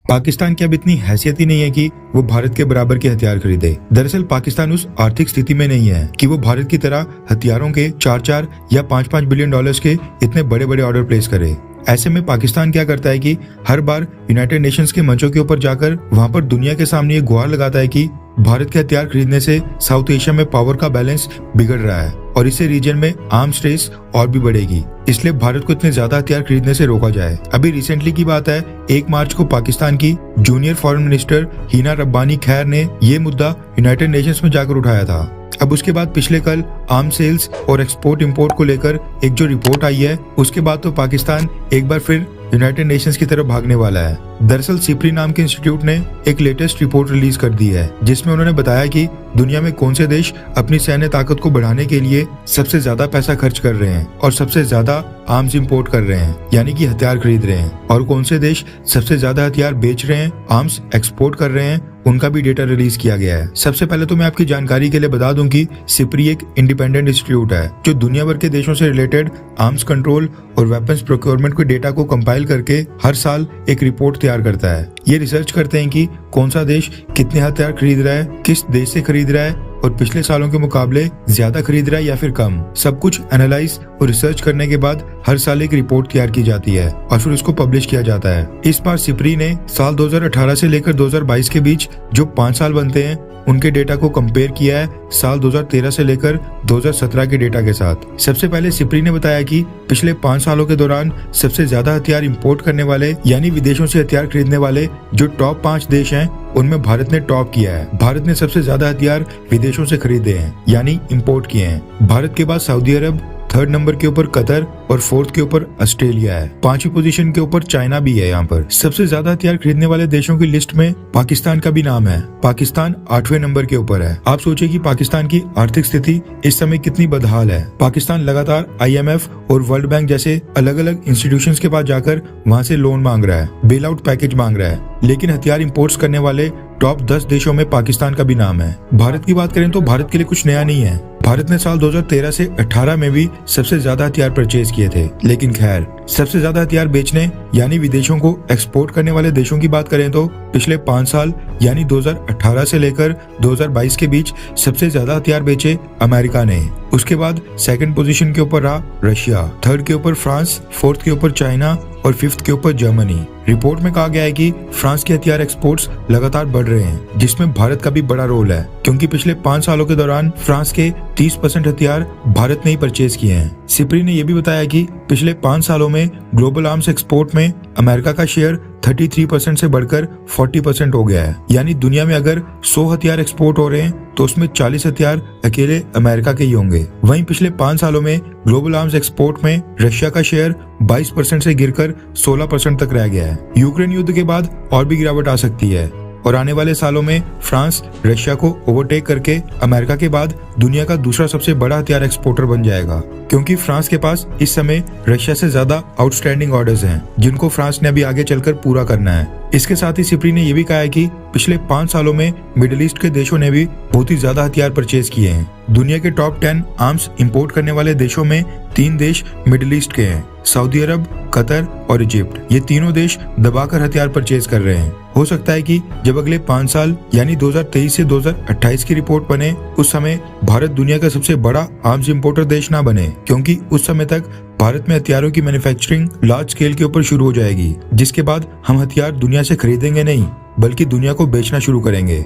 पाकिस्तान की अब इतनी हैसियत ही नहीं है कि वो भारत के बराबर के हथियार खरीदे। दरअसल पाकिस्तान उस आर्थिक स्थिति में नहीं है कि वो भारत की तरह हथियारों के 4-4 या 5-5 बिलियन डॉलर्स के इतने बड़े बड़े ऑर्डर प्लेस करे। ऐसे में पाकिस्तान क्या करता है कि हर बार यूनाइटेड नेशंस के मंचों के ऊपर जाकर वहां पर दुनिया के सामने ये गुहार लगाता है कि भारत के हथियार खरीदने से साउथ एशिया में पावर का बैलेंस बिगड़ रहा है और इससे रीजन में आर्म्स रेस और भी बढ़ेगी, इसलिए भारत को इतने ज्यादा हथियार खरीदने से रोका जाए। अभी रिसेंटली की बात है, 1 मार्च को पाकिस्तान की junior foreign minister Hina Rabbani खैर ने ये मुद्दा यूनाइटेड नेशंस में जाकर उठाया था। अब उसके बाद पिछले कल आर्म सेल्स और एक्सपोर्ट इंपोर्ट को लेकर एक जो रिपोर्ट आई है, उसके बाद तो पाकिस्तान एक बार फिर यूनाइटेड नेशंस की तरफ भागने वाला है। दरअसल सिप्री नाम के इंस्टीट्यूट ने एक लेटेस्ट रिपोर्ट रिलीज कर दी है, जिसमें उन्होंने बताया कि दुनिया में कौन से देश अपनी सैन्य ताकत को बढ़ाने के लिए सबसे ज्यादा पैसा खर्च कर रहे हैं और सबसे ज्यादा आर्म्स इंपोर्ट कर रहे हैं, यानी कि हथियार खरीद रहे हैं, और कौन से देश सबसे ज्यादा हथियार बेच रहे हैं, आर्म्स एक्सपोर्ट कर रहे हैं, उनका भी डेटा रिलीज किया गया है। सबसे पहले तो मैं आपकी जानकारी के लिए बता दूं कि सिप्री एक इंडिपेंडेंट इंस्टीट्यूट है जो दुनिया भर के देशों से रिलेटेड आर्म्स कंट्रोल और वेपन्स प्रोक्योरमेंट के डेटा को कंपाइल करके हर साल एक रिपोर्ट तैयार करता है। ये रिसर्च करते हैं कि कौन सा देश कितने हथियार खरीद रहा है, किस देश से खरीद रहा है और पिछले सालों के मुकाबले ज्यादा खरीद रहा है या फिर कम। सब कुछ एनालाइज और रिसर्च करने के बाद हर साल एक रिपोर्ट तैयार की जाती है और फिर उसको पब्लिश किया जाता है। इस बार सिप्री ने साल 2018 से लेकर 2022 के बीच जो 5 साल बनते हैं उनके डेटा को कंपेयर किया है साल 2013 से लेकर 2017 के डेटा के साथ। सबसे पहले सिप्री ने बताया कि पिछले 5 सालों के दौरान सबसे ज्यादा हथियार इंपोर्ट करने वाले यानी विदेशों से हथियार खरीदने वाले जो टॉप 5 देश हैं, उनमें भारत ने टॉप किया है। भारत ने सबसे ज्यादा हथियार विदेशों से खरीदे हैं यानी इंपोर्ट किए हैं। भारत के बाद सऊदी अरब, 3rd नंबर के ऊपर कतर और 4th के ऊपर ऑस्ट्रेलिया है। 5वीं पोजीशन के ऊपर चाइना भी है। यहाँ पर सबसे ज्यादा हथियार खरीदने वाले देशों की लिस्ट में पाकिस्तान का भी नाम है। पाकिस्तान 8वें नंबर के ऊपर है। आप सोचिए कि पाकिस्तान की आर्थिक स्थिति इस समय कितनी बदहाल है। पाकिस्तान लगातार IMF और वर्ल्ड बैंक जैसे अलग अलग इंस्टीट्यूशंस के पास जाकर वहाँ से लोन मांग रहा है, बेल आउट पैकेज मांग रहा है, लेकिन हथियार इंपोर्ट्स करने वाले टॉप 10 देशों में पाकिस्तान का भी नाम है। भारत की बात करें तो भारत के लिए कुछ नया नहीं है। भारत ने साल 2013 से 18 में भी सबसे ज्यादा हथियार परचेज किए थे, लेकिन खैर सबसे ज्यादा हथियार बेचने यानी विदेशों को एक्सपोर्ट करने वाले देशों की बात करें तो पिछले 5 साल यानी 2018 से लेकर 2022 के बीच सबसे ज्यादा हथियार बेचे अमेरिका ने। उसके बाद 2nd पोजीशन के ऊपर रहा रशिया, 3rd के ऊपर फ्रांस, 4th के ऊपर चाइना और 5th के ऊपर जर्मनी। रिपोर्ट में कहा गया है कि फ्रांस के हथियार एक्सपोर्ट्स लगातार बढ़ रहे हैं, जिसमें भारत का भी बड़ा रोल है, क्योंकि पिछले 5 सालों के दौरान फ्रांस के 30% हथियार भारत ने ही परचेज किए हैं। सिप्री ने यह भी बताया कि पिछले 5 सालों में ग्लोबल आर्म्स एक्सपोर्ट में अमेरिका का शेयर 33% से बढ़कर 40% हो गया है। यानी दुनिया में अगर 100 हथियार एक्सपोर्ट हो रहे हैं तो उसमें 40 हथियार अकेले अमेरिका के ही होंगे। वहीं पिछले 5 सालों में ग्लोबल आर्म्स एक्सपोर्ट में रशिया का शेयर 22% से गिरकर 16% तक रह गया है। यूक्रेन युद्ध के बाद और भी गिरावट आ सकती है और आने वाले सालों में फ्रांस रशिया को ओवरटेक करके अमेरिका के बाद दुनिया का दूसरा सबसे बड़ा हथियार एक्सपोर्टर बन जाएगा, क्योंकि फ्रांस के पास इस समय रशिया से ज्यादा आउटस्टैंडिंग ऑर्डर्स हैं, जिनको फ्रांस ने अभी आगे चलकर पूरा करना है। इसके साथ ही सिप्री ने यह भी कहा है कि पिछले 5 सालों में मिडिल ईस्ट के देशों ने भी बहुत ही ज्यादा हथियार परचेज किए हैं। दुनिया के टॉप 10 आर्म्स इंपोर्ट करने वाले देशों में 3 देश मिडिल ईस्ट के हैं, सऊदी अरब, कतर और इजिप्ट। ये तीनों देश दबाकर हथियार परचेज कर रहे हैं। हो सकता है कि जब अगले 5 साल यानी 2023 से 2028 की रिपोर्ट बने, उस समय भारत दुनिया का सबसे बड़ा आर्म्स इंपोर्टर देश ना बने, क्योंकि उस समय तक भारत में हथियारों की मैन्युफैक्चरिंग लार्ज स्केल के ऊपर शुरू हो जाएगी, जिसके बाद हम हथियार दुनिया से खरीदेंगे नहीं बल्कि दुनिया को बेचना शुरू करेंगे।